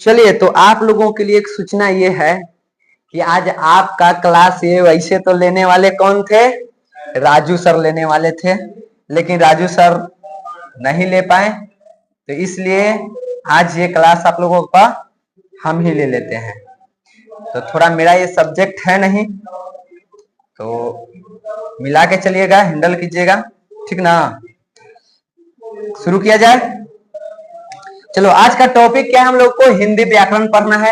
चलिए, तो आप लोगों के लिए एक सूचना ये है कि आज आपका क्लास ये वैसे तो लेने वाले कौन थे, राजू सर लेने वाले थे, लेकिन राजू सर नहीं ले पाए, तो इसलिए आज ये क्लास आप लोगों का हम ही ले लेते हैं। तो थोड़ा मेरा ये सब्जेक्ट है नहीं, तो मिला के चलिएगा, हैंडल कीजिएगा, ठीक ना। शुरू किया जाए। चलो, आज का टॉपिक क्या है, हम लोग को हिंदी व्याकरण पढ़ना है।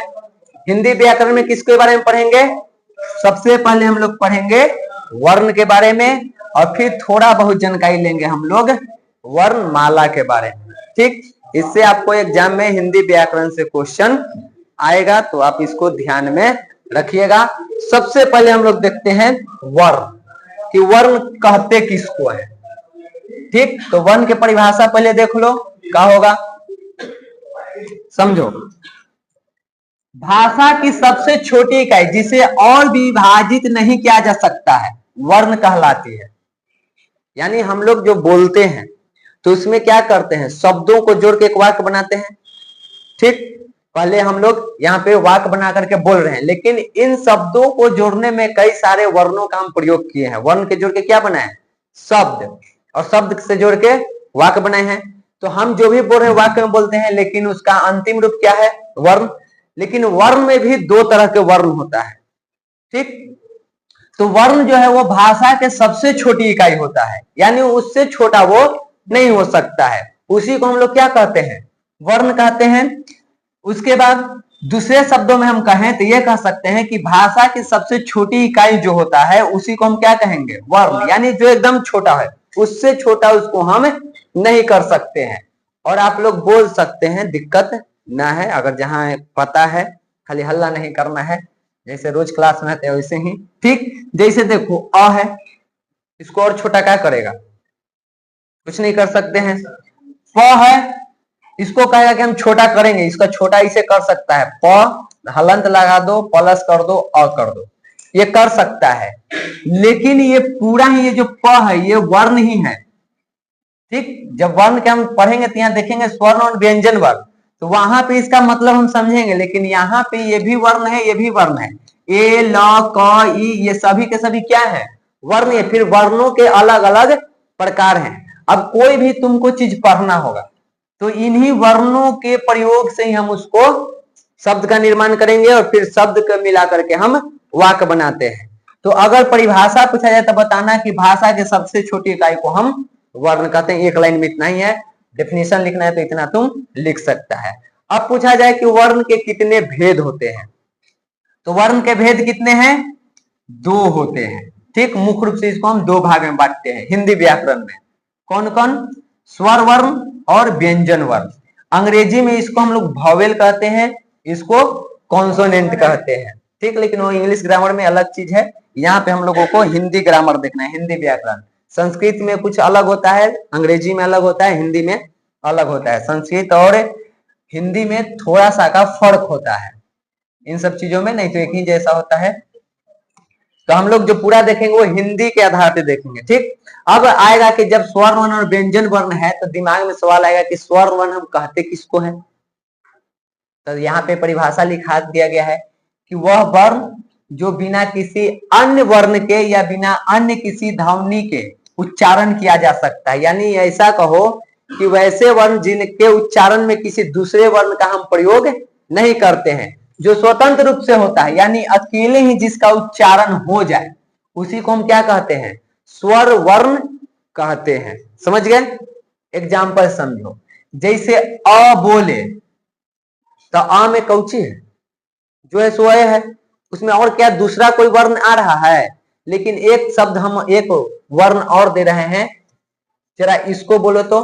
हिंदी व्याकरण में किसके बारे में पढ़ेंगे? सबसे पहले हम लोग पढ़ेंगे वर्ण के बारे में, और फिर थोड़ा बहुत जानकारी लेंगे हम लोग वर्णमाला के बारे में, ठीक। इससे आपको एग्जाम में हिंदी व्याकरण से क्वेश्चन आएगा, तो आप इसको ध्यान में रखिएगा। सबसे पहले हम लोग देखते हैं वर्ण, कि वर्ण कहते किसको है, ठीक। तो वर्ण की परिभाषा पहले देख लो, क्या होगा समझो। भाषा की सबसे छोटी इकाई जिसे और विभाजित नहीं किया जा सकता है, वर्ण कहलाती है। यानी हम लोग जो बोलते हैं तो उसमें क्या करते हैं, शब्दों को जोड़ के एक वाक्य बनाते हैं, ठीक। पहले हम लोग यहाँ पे वाक्य बना करके बोल रहे हैं, लेकिन इन शब्दों को जोड़ने में कई सारे वर्णों का हम प्रयोग किए हैं। वर्ण के जोड़ के क्या बनाए, शब्द, और शब्द से जोड़ के वाक्य बनाए हैं। तो हम जो भी बोल रहे हैं वाक्य में बोलते हैं, लेकिन उसका अंतिम रूप क्या है, वर्ण। लेकिन वर्ण में भी दो तरह के वर्ण होता है, ठीक। तो वर्ण जो है वो भाषा के सबसे छोटी इकाई होता है, यानी उससे छोटा वो नहीं हो सकता है, उसी को हम लोग क्या कहते हैं, वर्ण कहते हैं। उसके बाद दूसरे शब्दों में हम कहें तो ये कह सकते हैं कि भाषा की सबसे छोटी इकाई जो होता है उसी को हम क्या कहेंगे, वर्ण। यानी जो एकदम छोटा है, उससे छोटा उसको हम नहीं कर सकते हैं। और आप लोग बोल सकते हैं, दिक्कत ना है, अगर जहां पता है, खाली हल्ला नहीं करना है, जैसे रोज क्लास में आते हैं वैसे ही, ठीक। जैसे देखो अ है, इसको और छोटा क्या करेगा, कुछ नहीं कर सकते हैं। प है, इसको कहेगा कि हम छोटा करेंगे, इसका छोटा इसे कर सकता है, प हलंत लगा दो, प्लस कर दो, अ कर दो, ये कर सकता है। लेकिन ये पूरा ही ये जो प है ये वर्ण ही है, ठीक। जब वर्ण के हम पढ़ेंगे तो यहाँ देखेंगे स्वर्ण और व्यंजन वर्ण, तो वहां पे इसका मतलब हम समझेंगे, लेकिन यहाँ पे ये भी वर्ण है, ये भी वर्ण है। ए, ल, क, ई, ये सभी के सभी क्या है, वर्ण है। फिर वर्णों के अलग अलग प्रकार हैं। अब कोई भी तुमको चीज पढ़ना होगा तो इन्हीं वर्णों के प्रयोग से ही हम उसको शब्द का निर्माण करेंगे, और फिर शब्द को मिला करके हम वाक्य बनाते हैं। तो अगर परिभाषा पूछा जाए तो बताना कि भाषा के सबसे छोटी इकाई को हम वर्ण कहते हैं। एक लाइन में इतना ही है, डेफिनेशन लिखना है तो इतना तुम लिख सकता है। अब पूछा जाए कि वर्ण के कितने भेद होते हैं, तो वर्ण के भेद कितने हैं, दो होते हैं, ठीक। मुख्य रूप से इसको हम दो भाग में बांटते हैं हिंदी व्याकरण में। कौन कौन, स्वर वर्ण और व्यंजन वर्ण। अंग्रेजी में इसको हम लोग वॉवेल कहते हैं, इसको कॉन्सोनेंट कहते हैं, ठीक। लेकिन वो इंग्लिश ग्रामर में अलग चीज है, यहाँ पे हम लोगों को हिंदी ग्रामर देखना है, हिंदी व्याकरण। संस्कृत में कुछ अलग होता है, अंग्रेजी में अलग होता है, हिंदी में अलग होता है। संस्कृत और हिंदी में थोड़ा सा का फर्क होता है इन सब चीजों में, नहीं तो एक ही जैसा होता है। तो हम लोग जो पूरा देखेंगे वो हिंदी के आधार पे देखेंगे, ठीक। अब आएगा कि जब स्वर वर्ण और व्यंजन वर्ण है तो दिमाग में सवाल आएगा कि स्वर वर्ण हम कहते किसको है। तो यहाँ पे परिभाषा लिखा दिया गया है कि वह वर्ण जो बिना किसी अन्य वर्ण के या बिना अन्य किसी ध्वनि के उच्चारण किया जा सकता है। यानी ऐसा कहो कि वैसे वर्ण जिनके उच्चारण में किसी दूसरे वर्ण का हम प्रयोग नहीं करते हैं, जो स्वतंत्र रूप से होता है, यानी अकेले ही जिसका उच्चारण हो जाए, उसी को हम क्या कहते हैं, स्वर वर्ण कहते हैं। समझ गए? एग्जाम्पल समझो, जैसे अ बोले तो अ में कौची है, जो है सो है, उसमें और क्या दूसरा कोई वर्ण आ रहा है, लेकिन एक शब्द हम एक वर्ण और दे रहे हैं। जरा इसको बोलो तो,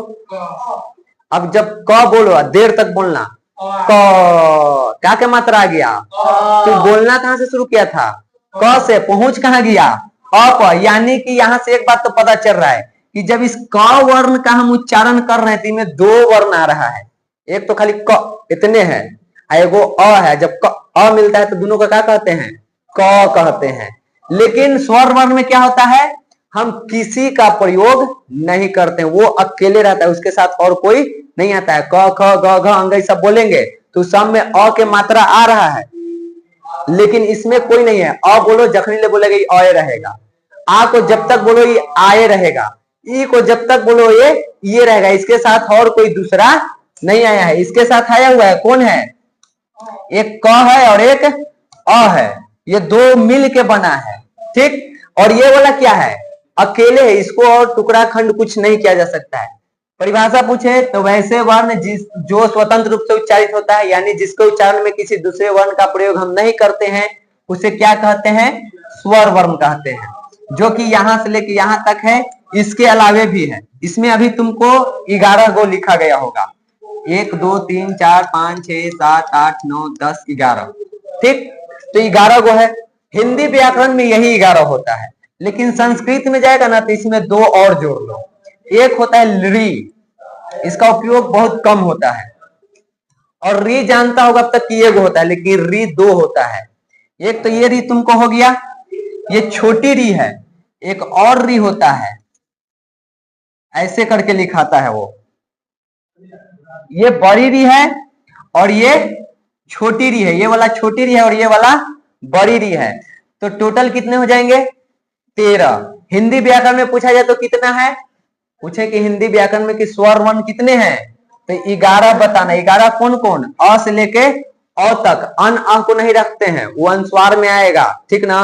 अब जब क बोलो देर तक बोलना, क क्या क्या मात्रा आ गया, तो बोलना कहां से शुरू किया था, क से, पहुंच कहां गया, अप। यानी कि यहां से एक बात तो पता चल रहा है कि जब इस क वर्ण का हम उच्चारण कर रहे हैं तो इनमें दो वर्ण आ रहा है, एक तो खाली क इतने हैं, एगो अ है। जब अ मिलता है तो दोनों को क्या कहते हैं, क कहते हैं। लेकिन स्वर वर्ण में क्या होता है, हम किसी का प्रयोग नहीं करते हैं, वो अकेले रहता है, उसके साथ और कोई नहीं आता है। क ख ग घ अंग सब बोलेंगे तो सम में अ के मात्रा आ रहा है, लेकिन इसमें कोई नहीं है। अ बोलो जखनी ले बोलेगा ये रहेगा, आ को जब तक बोलो ये आए रहेगा, ई को जब तक बोलो ये रहेगा। इसके साथ और कोई दूसरा नहीं आया है, इसके साथ आया हुआ है कौन है, एक क है और एक अ है, ये दो मिल के बना है, ठीक। और ये वाला क्या है, अकेले है, इसको और टुकड़ा खंड कुछ नहीं किया जा सकता है। परिभाषा पूछे तो वैसे वर्ण जो स्वतंत्र रूप से उच्चारित होता है, यानी जिसके उच्चारण में किसी दूसरे वर्ण का प्रयोग हम नहीं करते हैं, उसे क्या कहते हैं, स्वर वर्ण कहते हैं, जो कि यहां से लेके यहां तक है। इसके अलावे भी है, इसमें अभी तुमको 11 गो लिखा गया होगा, 1 2 3 4 5 6 7 8 9 10 11, ठीक। तो 11 गो है। हिंदी व्याकरण में यही 11 होता है, लेकिन संस्कृत में जाएगा ना तो इसमें 2 और जोड़ लो। एक होता है री, इसका उपयोग बहुत कम होता है, और री जानता होगा अब तक कि एक होता है, लेकिन री 2 होता है। एक तो ये री तुमको हो गया, ये छोटी री है, एक और री होता है, ऐसे करके लिखाता है वो, ये बड़ी री है और ये छोटी री है, ये वाला छोटी री है और ये वाला बड़ी री है। तो टोटल कितने हो जाएंगे, 13। हिंदी व्याकरण में पूछा जाए तो कितना है, पूछे कि हिंदी व्याकरण में कि स्वर वर्ण कितने हैं, तो 11 बताना। 11 कौन कौन, अ से लेके अ तक, अन अ को नहीं रखते हैं, वो अनुस्वार में आएगा, ठीक ना,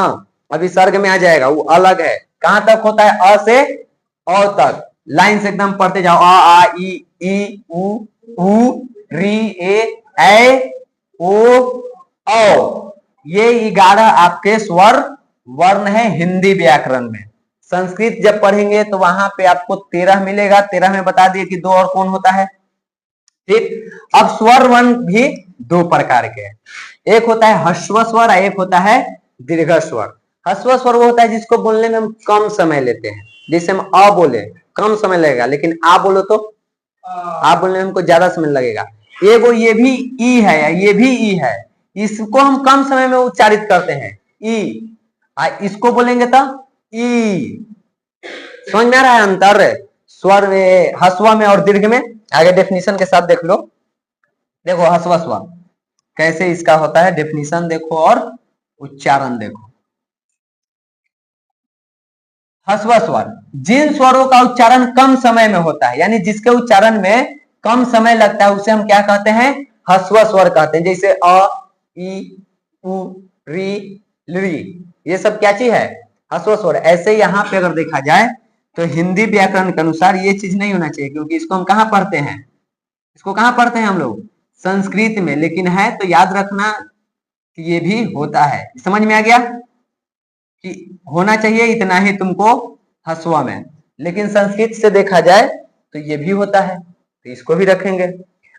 अभी सर्ग में आ जाएगा, वो अलग है। कहां तक होता है, अ से अ तक, लाइन से एकदम पढ़ते जाओ, अ आ ई उ री ए ओ औ, ये 11 आपके स्वर वर्ण है हिंदी व्याकरण में। संस्कृत जब पढ़ेंगे तो वहां पे आपको 13 मिलेगा, 13 में बता दिए कि 2 और कौन होता है, ठीक। अब स्वर वर्ण भी 2 प्रकार के हैं, एक होता है ह्रस्व स्वर, एक होता है दीर्घ स्वर। ह्रस्व स्वर वो होता है जिसको बोलने में हम कम समय लेते हैं, जैसे हम अ बोले कम समय लगेगा, लेकिन आ बोलो तो आ बोलने में हमको ज्यादा समय लगेगा। ये भी ई है, ये भी ई है, इसको हम कम समय में उच्चारित करते हैं, ई। इसको बोलेंगे तो ई। समझ में आ रहा है अंतर स्वर में, ह्रस्व में और दीर्घ में? आगे डेफिनेशन के साथ देख लो। देखो ह्रस्व स्वर कैसे इसका होता है, डेफिनेशन देखो और उच्चारण देखो। ह्रस्व स्वर जिन स्वरों का उच्चारण कम समय में होता है, यानी जिसके उच्चारण में कम समय लगता है, उसे हम क्या कहते हैं, ह्रस्व स्वर कहते हैं। जैसे अ ई उ री ली, ये सब क्या चीज है, ह्रस्व स्वर। ऐसे यहाँ पे अगर देखा जाए तो हिंदी व्याकरण के अनुसार ये चीज नहीं होना चाहिए, क्योंकि इसको हम कहाँ पढ़ते हैं, इसको कहाँ पढ़ते हैं हम लोग, संस्कृत में। लेकिन है तो याद रखना कि ये भी होता है। समझ में आ गया कि होना चाहिए इतना ही तुमको ह्रस्व में, लेकिन संस्कृत से देखा जाए तो ये भी होता है, तो इसको भी रखेंगे,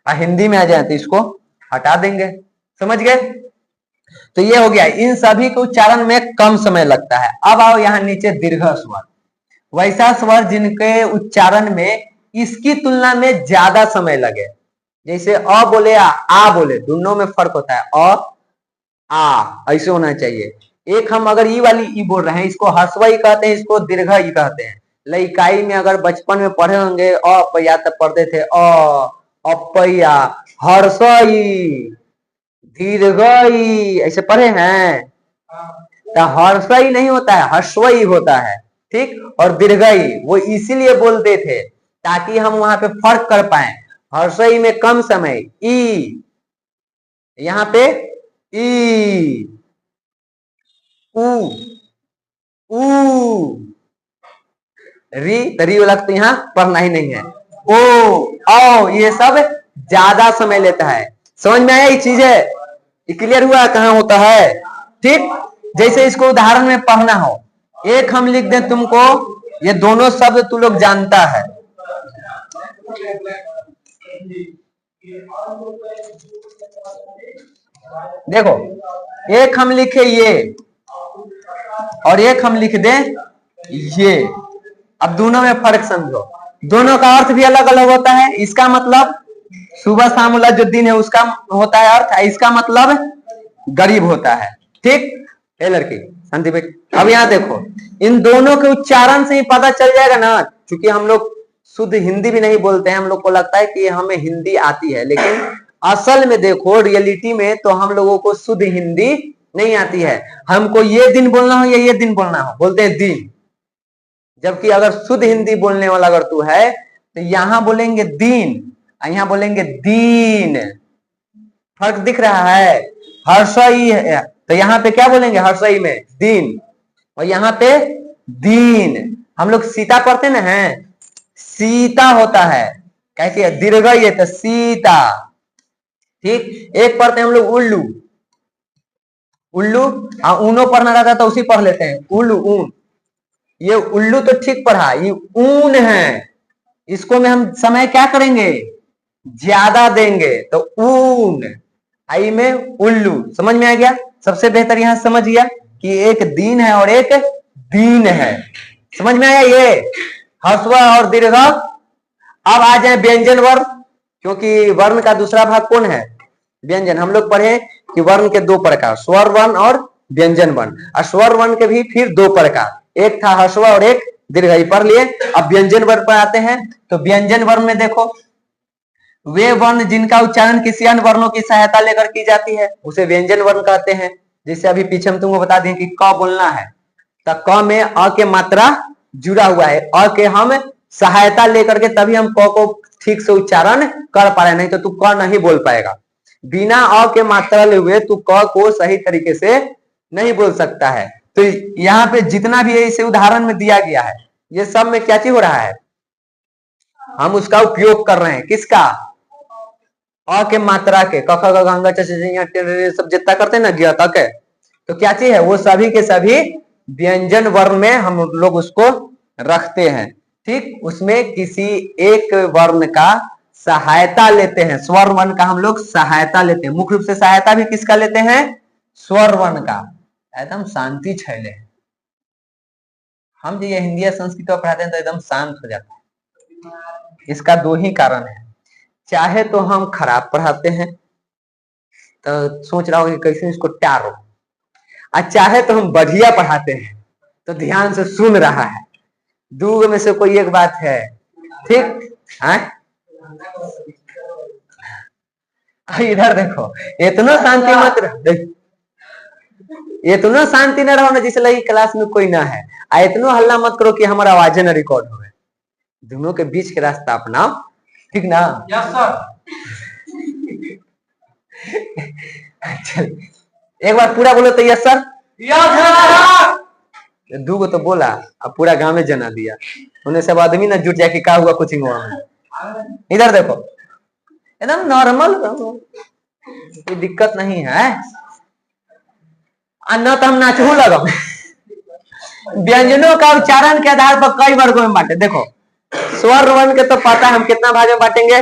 और हिंदी में आ जाए तो इसको हटा देंगे। समझ गए? तो ये हो गया, इन सभी के उच्चारण में कम समय लगता है। अब आओ यहाँ नीचे दीर्घ स्वर, वैसा स्वर जिनके उच्चारण में इसकी तुलना में ज्यादा समय लगे। जैसे अ बोले या आ बोले, दोनों में फर्क होता है, अ आ ऐसे होना चाहिए। एक हम अगर ई वाली ई बोल रहे हैं, इसको ह्रस्व ई कहते हैं, इसको दीर्घ ई कहते हैं। लइकाई में अगर बचपन में पढ़े होंगे अपैया, तब पढ़ते थे अपैया, हर्षई दीर्घई, ऐसे पढ़े हैं। तो हर्षई नहीं होता है, ह्रस्वई होता है, ठीक। और दीर्घई वो इसीलिए बोलते थे ताकि हम वहां पे फर्क कर पाए। हर्षई में कम समय, ई, यहाँ पे ई, उ री, री वाला तो यहाँ पढ़ना ही नहीं है। ओ ये सब ज्यादा समय लेता है। समझ में आया ये चीजें, क्लियर हुआ कहाँ होता है, ठीक। जैसे इसको उदाहरण में पढ़ना हो, एक हम लिख दें तुमको, ये दोनों शब्द तू लोग जानता है। देखो एक हम लिखे ये और एक हम लिख दें ये, अब दोनों में फर्क समझो, दोनों का अर्थ भी अलग अलग होता है। इसका मतलब सुबह शाम वाला जो दिन है उसका होता है अर्थ, इसका मतलब गरीब होता है, ठीक। ए लड़की शांति भाई, अब यहाँ देखो, इन दोनों के उच्चारण से ही पता चल जाएगा ना, क्योंकि हम लोग शुद्ध हिंदी भी नहीं बोलते हैं, हम लोग को लगता है कि हमें हिंदी आती है, लेकिन असल में देखो रियलिटी में तो हम लोगों को शुद्ध हिंदी नहीं आती है। हमको ये दिन बोलना हो या ये दिन बोलना हो बोलते हैं दिन, जबकि अगर शुद्ध हिंदी बोलने वाला अगर तू है तो यहां बोलेंगे दिन, यहाँ बोलेंगे दीन। फर्क दिख रहा है? हर्षई है तो यहाँ पे क्या बोलेंगे? हर्षई में दिन, और यहाँ पे दीन। हम लोग सीता पढ़ते ना है, सीता होता है, कैसी है? दीर्घ ये तो सीता। ठीक, एक पढ़ते हैं हम लोग उल्लू, उल्लू। ऊनो पढ़ना रहता तो उसी पढ़ लेते हैं, उल्लू ऊन। ये उल्लू तो ठीक पढ़ा, ये ऊन है, इसको में हम समय क्या करेंगे? ज्यादा देंगे, तो ऊन। आई में उल्लू। समझ में आ गया? सबसे बेहतर यहां समझ गया कि एक दिन है और एक दीन है। समझ में आया ये हस्व और दीर्घ। अब आ जाए व्यंजन वर्ण, क्योंकि वर्ण का दूसरा भाग कौन है? व्यंजन। हम लोग पढ़े कि वर्ण के दो प्रकार, स्वर वर्ण और व्यंजन वर्ण। और स्वर वर्ण के भी फिर दो प्रकार, एक था हस्व और एक दीर्घ, पढ़ लिए। अब व्यंजन वर्ण पर आते हैं। तो व्यंजन वर्ण में देखो, वे वर्ण जिनका उच्चारण किसी अन्य वर्णों की सहायता लेकर की जाती है उसे व्यंजन वर्ण कहते हैं। जैसे अभी पीछे हम तुमको बता दें कि क बोलना है तो क में अ के मात्रा जुड़ा हुआ है, अ के हम सहायता लेकर के तभी हम क को ठीक से उच्चारण कर पा रहे, नहीं तो तू क नहीं बोल पाएगा। बिना अ के मात्रा ले हुए तू क को सही तरीके से नहीं बोल सकता है। तो यहाँ पे जितना भी इसे उदाहरण में दिया गया है, ये सब में क्या चीज हो रहा है? हम उसका उपयोग कर रहे हैं, किसका? अ के मात्रा के, क ख ग घ च सब जितना करते हैं ना ज्ञ तक है, तो क्या चीज है? वो सभी के सभी व्यंजन वर्ण में हम लोग उसको रखते हैं। ठीक, उसमें किसी एक वर्ण का सहायता लेते हैं, स्वर वर्ण का हम लोग सहायता लेते हैं। मुख्य रूप से सहायता भी किसका लेते हैं? स्वर वर्ण का। एकदम शांति छैले, हम जो ये हिंदी या संस्कृत पढ़ाते हैं तो एकदम शांत हो जाता है। इसका दो ही कारण है, चाहे तो हम खराब पढ़ाते हैं तो सोच रहा हूं कि कैसे इसको टारो, और चाहे तो हम बढ़िया पढ़ाते हैं तो ध्यान से सुन रहा है। दो में से कोई एक बात है। ठीक है? इधर देखो, इतना शांति मत रहो, इतना शांति न रहो ना जिसे लगी क्लास में कोई ना है। इतना हल्ला मत करो कि हमारा आवाज न रिकॉर्ड हो। दोनों के बीच के रास्ता अपनाओ, ठीक ना? Yes sir. चल एक बार पूरा बोलो तो यस सर। Yes sir. दो को तो बोला, अब पूरा गांव में जना दिया, उन्हें सब आदमी ना जुट जाए कि क्या हुआ कोचिंग में। इधर देखो, एकदम नॉर्मल, कोई दिक्कत नहीं है। न तो हम नाचू लगा। व्यंजनों का उच्चारण के आधार पर कई वर्गों में बांटे। देखो, स्वर वर्ण के तो पता है हम कितना भाग में बांटेंगे?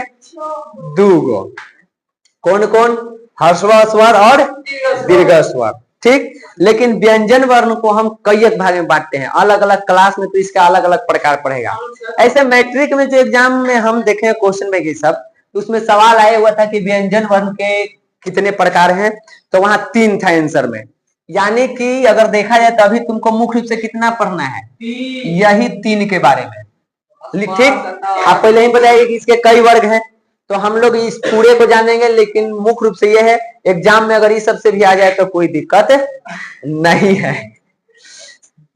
दो गो। कौन कौन? ह्रस्व स्वर और दीर्घ स्वर। ठीक, लेकिन व्यंजन वर्ण को हम कई एक भाग में बांटते हैं। अलग अलग क्लास में तो इसका अलग अलग प्रकार पड़ेगा। ऐसे मैट्रिक में जो एग्जाम में हम देखे क्वेश्चन में ये सब, तो उसमें सवाल आया हुआ था कि व्यंजन वर्ण के कितने प्रकार हैं, तो वहां 3 था आंसर में। यानी कि अगर देखा जाए तो अभी तुमको मुख्य रूप से कितना पढ़ना है? यही 3 के बारे में। ठीक, आप पहले ही बताइए कि इसके कई वर्ग हैं, तो हम लोग इस पूरे को जानेंगे, लेकिन मुख्य रूप से यह है एग्जाम में अगर इस सबसे भी आ जाए तो कोई दिक्कत नहीं है।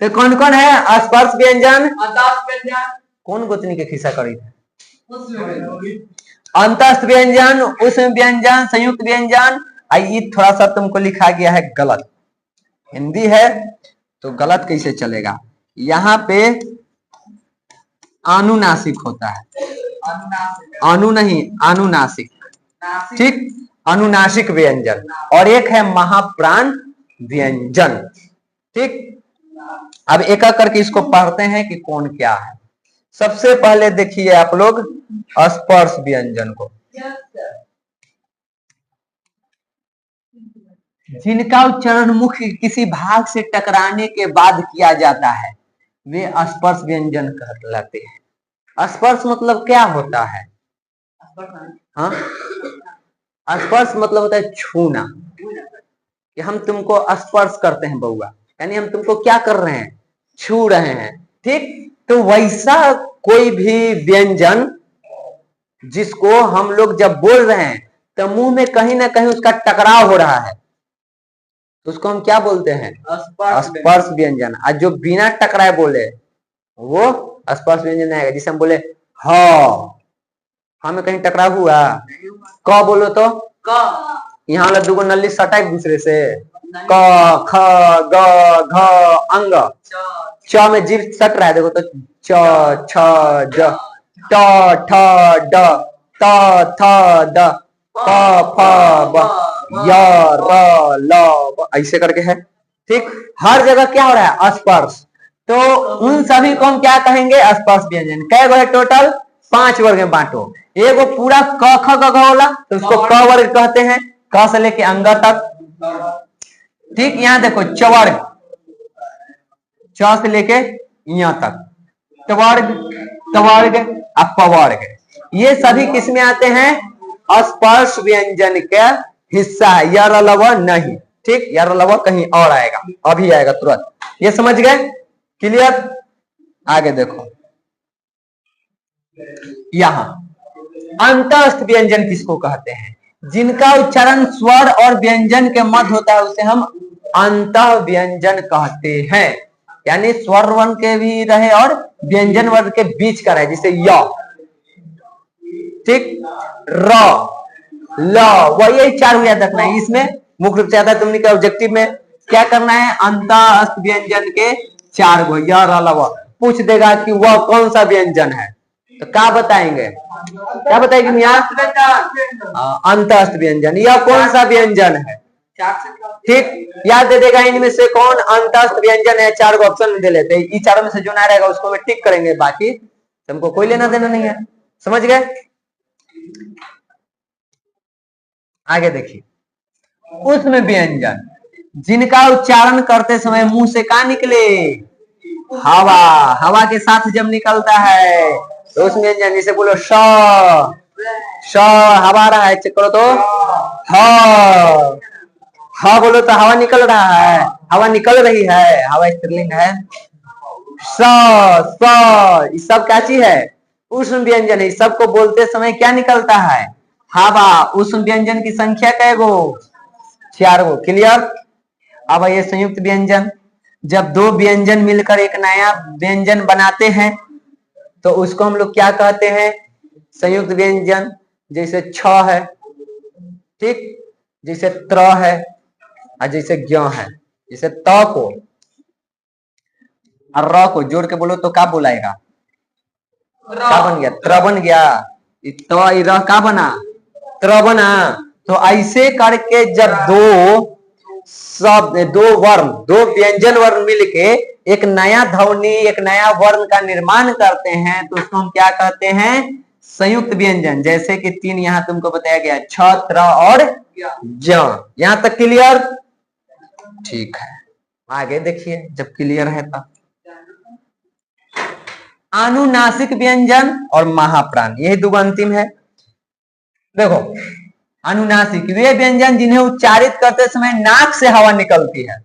तो कौन कौन है? स्पर्श व्यंजन, कौन गोतनी के खिस्सा करी थे? अंतस्थ व्यंजन, उष्म व्यंजन, संयुक्त व्यंजन। ये थोड़ा सा तुमको लिखा गया है गलत, हिंदी है तो गलत कैसे चलेगा? यहाँ पे अनुनासिक होता है, अनु नहीं, अनुनासिक। ठीक, अनुनासिक व्यंजन, और एक है महाप्राण व्यंजन। ठीक, अब एक एक करके इसको पढ़ते हैं कि कौन क्या है। सबसे पहले देखिए आप लोग स्पर्श व्यंजन को। जिनका उच्चारण मुख्य किसी भाग से टकराने के बाद किया जाता है वे स्पर्श व्यंजन कहलाते हैं। स्पर्श मतलब क्या होता है? हाँ, स्पर्श मतलब होता है छूना, कि हम तुमको स्पर्श करते हैं बउआ, यानी हम तुमको क्या कर रहे हैं? छू रहे हैं। ठीक, तो वैसा कोई भी व्यंजन जिसको हम लोग जब बोल रहे हैं तो मुंह में कहीं ना कहीं उसका टकराव हो रहा है, तो उसको हम क्या बोलते हैं? स्पर्श व्यंजन। और जो बिना टकराए बोले वो स्पर्श व्यंजन आएगा। जिसे हम बोले ह, हमें कहीं टकराव हुआ, क बोलो तो यहाँ वाला दूगो नली सटा एक दूसरे से, क ख ग घ अंग, च में जीभ सट रहा है, देखो तो च छ ज ट ठ ड त थ द प फ ब य र ल ब, ऐसे करके है। ठीक, हर जगह क्या हो रहा है? स्पर्श। तो उन सभी को हम क्या कहेंगे? स्पर्श व्यंजन। कै गो है टोटल? 5 वर्ग में बांटो। एगो पूरा क ख ग घ होला तो उसको क वर्ग कहते हैं, क से लेके अंग तक। ठीक, यहाँ देखो चवर्ग, च से लेके यहाँ तक, टवर्ग, तवर्ग, अपवर्ग, ये सभी किसमें आते हैं? स्पर्श व्यंजन का हिस्सा है। य र ल व नहीं। ठीक, य र ल व कहीं और आएगा, अभी आएगा तुरंत। ये समझ गए? क्लियर? आगे देखो, यहां अंतस्थ व्यंजन किसको कहते हैं? जिनका उच्चारण स्वर और व्यंजन के मध्य होता है उसे हम अंतः व्यंजन कहते हैं। यानी स्वर वर्ण के भी रहे और व्यंजन वर्ण के बीच का रहे, जैसे य, ठीक, र, ल, वही यही 4 याद रखना है। इसमें मुख्य रूप से आता है तुमने के ऑब्जेक्टिव में क्या करना है? अंतस्थ व्यंजन के 4 गो, य र ल व। पूछ देगा कि वह कौन सा व्यंजन है, तो क्या बताएंगे? क्या बताएंगे मियां? अंतस्थ व्यंजन। यह कौन सा व्यंजन है? ठीक, याद दे देगा इनमें से कौन अंतस्थ व्यंजन है। 4 को ऑप्शन दे लेते हैं, इन चारों में से जो ना रहेगा उसको मैं टिक करेंगे, बाकी तुमको कोई लेना देना नहीं है। समझ गए? आगे देखिए, उष्ण व्यंजन, जिनका उच्चारण करते समय मुंह से क्या निकले? हवा। हवा के साथ जब निकलता है तो उस व्यंजन, जैसे बोलो श, श हवा आ रहा है, चेक करो तो ह बोलो तो हवा निकल रहा है, हवा निकल रही है, हवा स्त्रीलिंग है। स, ये सब क्या चीज है? उष्ण व्यंजन है। सबको बोलते समय क्या निकलता है? हवा। उष्ण व्यंजन की संख्या कै गो? 4 गो। क्लियर? अब ये संयुक्त व्यंजन, जब 2 व्यंजन मिलकर एक नया व्यंजन बनाते हैं तो उसको हम लोग क्या कहते हैं? संयुक्त व्यंजन। जैसे छ है, ठीक, जैसे त्र है, और जैसे ज्ञ है। जैसे त को और र को जोड़ के बोलो तो क्या बोलाएगा? क्या बन गया? त्र बन गया। र क्या बना? त्र बना। तो ऐसे करके जब 2 शब्द, 2 वर्ण, 2 व्यंजन वर्ण मिलके एक नया ध्वनि, एक नया वर्ण का निर्माण करते हैं तो उसको हम क्या कहते हैं? संयुक्त व्यंजन। जैसे कि 3 यहां तुमको बताया गया, छ, त्र और ज। यहां तक क्लियर? ठीक है, आगे देखिए जब क्लियर है तब। अनुनासिक व्यंजन और महाप्राण, यही 2 अंतिम है। देखो, अनुनासिक वे व्यंजन जिन्हें उच्चारित करते समय नाक से हवा निकलती है।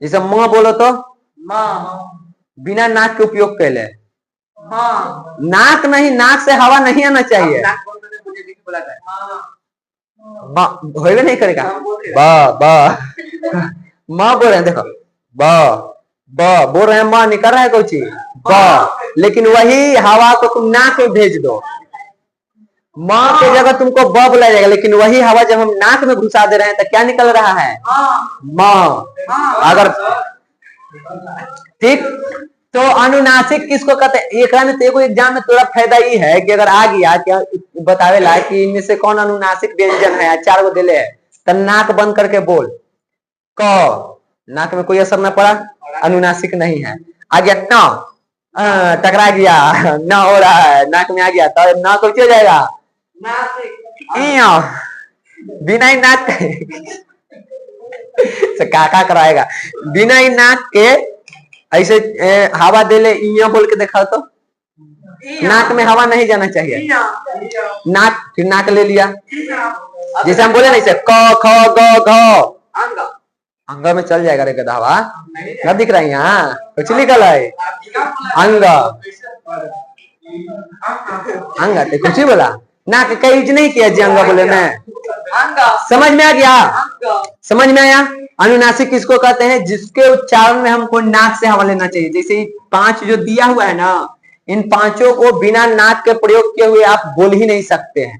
जैसे म बोलो तो बिना नाक के उपयोग कर ले, नाक नहीं, नाक से हवा नहीं आना चाहिए। होगा नहीं करेगा। बा बा माँ बोल रहे हैं, देखो बा बा बोल रहे हैं, माँ निकल रहा है कोई चीज बा, लेकिन वही हवा को तुम नाक में भेज दो, माँ की जगह तुमको ब बुलाया जाएगा, लेकिन वही हवा जब हम नाक में घुसा दे रहे हैं तो क्या निकल रहा है? माँ। अगर ठीक, तो अनुनासिक किसको कहते हैं? एक एग्जाम में थोड़ा फायदा ही है कि अगर आ गया क्या बतावे ला कि इनमें से कौन अनुनासिक व्यंजन है, 4 गो दिले है, तो नाक बंद करके बोल। क, नाक में कोई असर ना पड़ा, अनुनासिक नहीं है। आ गया न, टकरा गया, न हो रहा है, नाक में आ गया तो ना कुछ हो जाएगा, बिना ही नाक से काका कराएगा, बिना ही नाक के ऐसे हवा दे ले, इया बोल के देखा तो नाक में हवा नहीं जाना चाहिए, नाक, फिर नाक ले लिया, जैसे हम बोले ना इसे क ख ग घ, अंग में चल जाएगा रे गधा, हवा क्या दिख रहा है यहाँ? कुछ निकल है अंग, अंग कुछ ही बोला, नाक का यूज नहीं किया जी अंग बोले में। समझ में आ गया? समझ में आया? अनुनासिक किसको कहते हैं? जिसके उच्चारण में हमको नाक से हवा लेना चाहिए। जैसे 5 जो दिया हुआ है ना, इन 5 को बिना नाक के प्रयोग किए हुए आप बोल ही नहीं सकते हैं,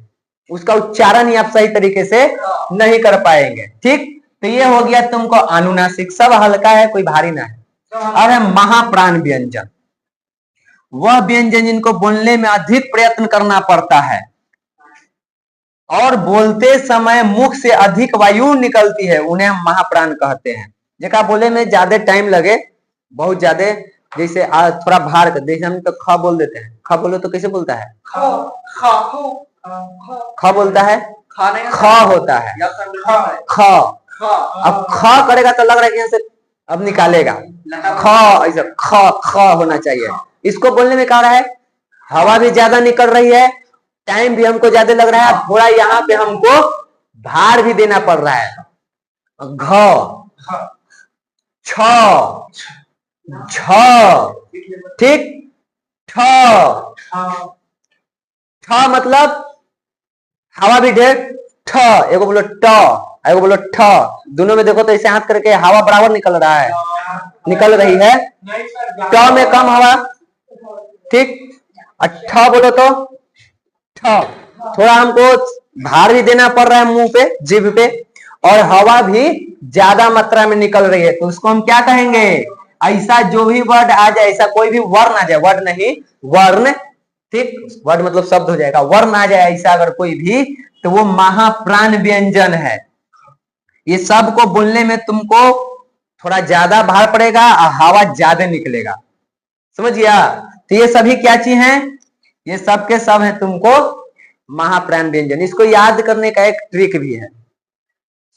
उसका उच्चारण ही आप सही तरीके से नहीं कर पाएंगे। ठीक, तो ये हो गया तुमको अनुनासिक, सब हल्का है, कोई भारी ना है। अब है महाप्राण व्यंजन, वह व्यंजन जिनको बोलने में अधिक प्रयत्न करना पड़ता है और बोलते समय मुख से अधिक वायु निकलती है, उन्हें हम महाप्राण कहते हैं। जेका बोले में ज्यादा टाइम लगे, बहुत ज्यादा, जैसे थोड़ा भार कर, जैसे हम तो ख बोल देते हैं, ख बोलो तो कैसे बोलता है? ख बोलता है, ख होता है, ख। अब ख करेगा तो लग रहा है कि यहाँ से अब निकालेगा, ख ऐसा ख होना चाहिए। इसको बोलने में क्या रहा है? हवा भी ज्यादा निकल रही है, टाइम भी हमको ज्यादा लग रहा है, थोड़ा यहाँ पे हमको भार भी देना पड़ रहा है। घ, छ, झ, ठीक, ठ, ठ मतलब हवा भी ढेर, ठ, एगो बोलो ट, एगो बोलो ठ, दोनों में देखो तो ऐसे हाथ करके हवा बराबर निकल रहा है, निकल रही है। ट में कम हवा, ठीक, और ठ बोलो तो ठ, थोड़ा हमको भार भी देना पड़ रहा है मुंह पे, जीभ पे, और हवा भी ज्यादा मात्रा में निकल रही है, तो उसको हम क्या कहेंगे? ऐसा जो भी वर्ड आ जाए, ऐसा कोई भी वर्ण आ जाए, वर्ड नहीं वर्ण, ठीक, वर्ड मतलब शब्द हो जाएगा, वर्ण आ जाए ऐसा अगर कोई भी, तो वो महाप्राण व्यंजन है। ये सब को बोलने में तुमको थोड़ा ज्यादा भार पड़ेगा और हवा ज्यादा निकलेगा, समझ गया? तो ये सभी क्या चीज हैं? ये सब के सब है तुमको महाप्राण व्यंजन। इसको याद करने का एक ट्रिक भी है।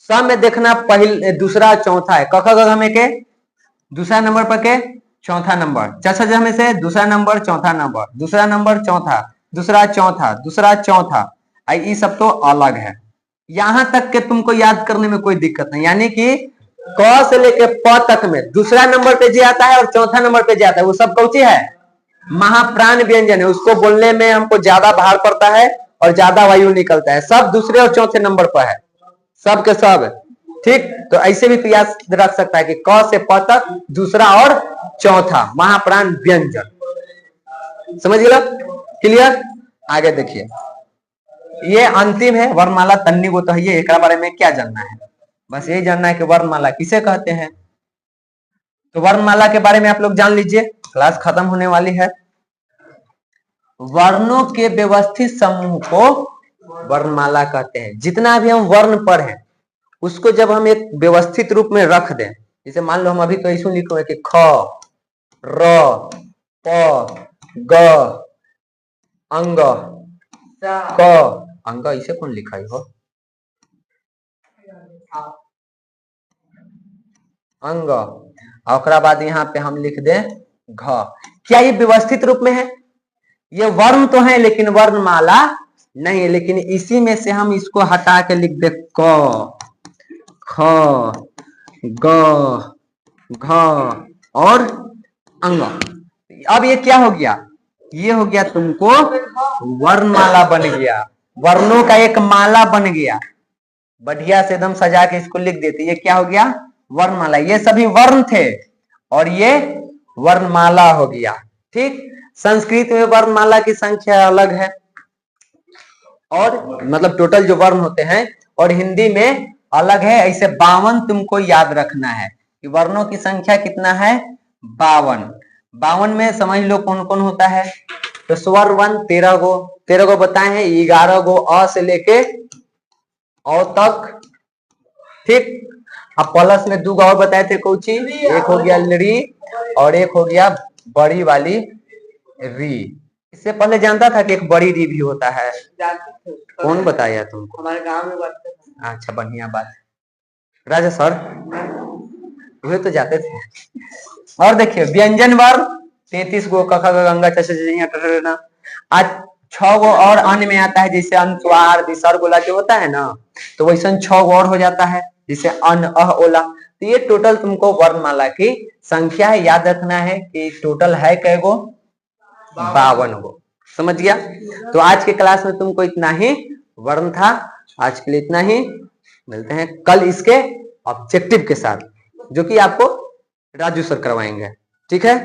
सब में देखना पहले, दूसरा, चौथा है, क ख ग घ में के दूसरा नंबर पर के चौथा नंबर, च छ ज में से दूसरा नंबर चौथा नंबर, दूसरा नंबर चौथा, दूसरा चौथा, दूसरा चौथा, ये सब तो अलग है। यहां तक के तुमको याद करने में कोई दिक्कत नहीं, यानी कि क से लेके प तक में दूसरा नंबर पे जे आता है और चौथा नंबर पे जे आता है, वो सब कौची है? महाप्राण व्यंजन है। उसको बोलने में हमको ज्यादा भार पड़ता है और ज्यादा वायु निकलता है, सब दूसरे और चौथे नंबर पर है, सब के सब, ठीक। तो ऐसे भी तो याद रख सकता है कि क से प तक दूसरा और चौथा महाप्राण व्यंजन, समझ गया? क्लियर? आगे देखिए, ये अंतिम है वर्णमाला तन्नी को, तो है ये, एक बारे में क्या जानना है? बस यही जानना है कि वर्णमाला किसे कहते हैं। तो वर्णमाला के बारे में आप लोग जान लीजिए, क्लास खत्म होने वाली है। वर्णों के व्यवस्थित समूह को वर्णमाला कहते हैं। जितना भी हम वर्ण पढ़े उसको जब हम एक व्यवस्थित रूप में रख दें, जैसे मान लो हम अभी तो ऐसे लिखे हुए कि ख, र, प, ग, अंग, क, अंग इसे कौन लिखा है हो? अंग, और बाद यहाँ पे हम लिख दें घ। क्या ये व्यवस्थित रूप में है? ये वर्ण तो है लेकिन वर्णमाला नहीं है, लेकिन इसी में से हम इसको हटा के लिख दे क, ख, ग, घ और अंग। अब ये क्या हो गया? ये हो गया तुमको वर्णमाला बन गया, वर्णों का एक माला बन गया। बढ़िया से एकदम सजा के इसको लिख देते, ये क्या हो गया? वर्णमाला। ये सभी वर्ण थे और ये वर्णमाला हो गया, ठीक। संस्कृत में वर्णमाला की संख्या अलग है, और मतलब टोटल जो वर्ण होते हैं, और हिंदी में अलग है। ऐसे 52 तुमको याद रखना है कि वर्णों की संख्या कितना है? 52। 52 में समझ लो कौन कौन होता है। तो स्वर वर्ण 13 गो बताए हैं, 11 गो अ से लेके औ तक, ठीक। अब प्लस में 2 और बताए थे कौची, एक हो गया लड़ी और एक हो गया बड़ी वाली री। इससे पहले जानता था कि एक बड़ी री भी होता है? कौन बताया तुमको? हमारे गांव में बात। अच्छा, बढ़िया बात। राजा सर वे तो जाते थे। और देखिए व्यंजन वर्ग 33 गो, क ख ग गंगा च छ ज ञ। आज 6 गो और अन्य में आता है, जैसे अनुस्वार विसर्ग ओला जो होता है ना, तो वैसा 6 गो और हो जाता है, जैसे अन अह ओला। तो ये टोटल तुमको वर्णमाला की संख्या है, याद रखना है कि टोटल है कै गो? 52 गो। समझ गया? तो आज के क्लास में तुमको इतना ही वर्ण था। आज के लिए इतना ही, मिलते हैं कल इसके ऑब्जेक्टिव के साथ, जो कि आपको राजू सर करवाएंगे। ठीक है?